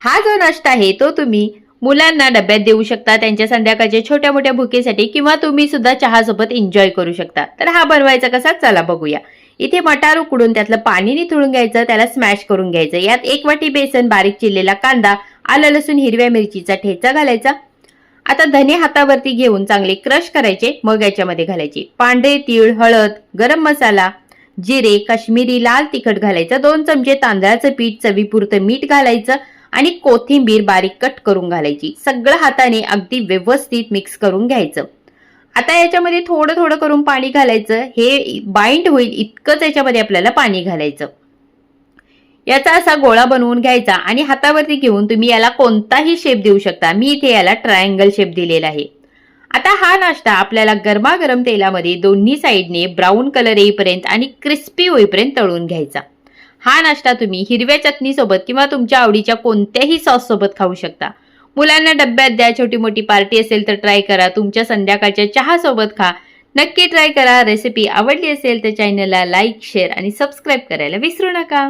हा जो नाश्ता आहे तो तुम्ही मुलांना डब्यात देऊ शकता त्यांच्या संध्याकाळच्या छोट्या मोठ्या भुकेसाठी, किंवा तुम्ही सुद्धा चहासोबत एन्जॉय करू शकता. तर हा बनवायचा कसा चला बघूया. इथे मटार उकडून त्यातलं पाणी निथळून घ्यायचं, त्याला स्मॅश करून घ्यायचं. यात 1 वाटी बेसन, बारीक चिरलेला कांदा, आलं लसूण हिरव्या मिरचीचा ठेचा घालायचा. आता धने हातावरती घेऊन चांगले क्रश करायचे, मग याच्यामध्ये घालायचे पांढरे तीळ, हळद, गरम मसाला, जिरे, काश्मीरी लाल तिखट घालायचं, 2 चमचे तांदळाचं पीठ, चवीपुरतं मीठ घालायचं आणि कोथिंबीर बारीक कट करून घालायची. सगळं हाताने अगदी व्यवस्थित मिक्स करून घ्यायचं. आता याच्यामध्ये थोडं थोडं करून पाणी घालायचं. हे बाइंड होईल इतकंच याच्यामध्ये आपल्याला पाणी घालायचं. याचा असा गोळा बनवून घ्यायचा आणि हातावरती घेऊन तुम्ही याला कोणताही शेप देऊ शकता. मी इथे याला ट्रायंगल शेप दिलेला आहे. आता हा नाश्ता आपल्याला गरमागरम तेलामध्ये दोन्ही साईडने ब्राऊन कलर येईपर्यंत आणि क्रिस्पी होईपर्यंत तळून घ्यायचा. हा नाश्ता तुम्ही हिरव्या चटणी सोबत किंवा तुमच्या आवडीच्या कोणत्याही सॉस सोबत खाऊ शकता. मुलांना डब्यात द्या, छोटी मोठी पार्टी असेल तर ट्राय करा, तुमच्या संध्याकाळच्या चहा सोबत खा. नक्की ट्राय करा. रेसिपी आवडली असेल तर चॅनलला लाईक, शेअर आणि सबस्क्राईब करायला विसरू नका.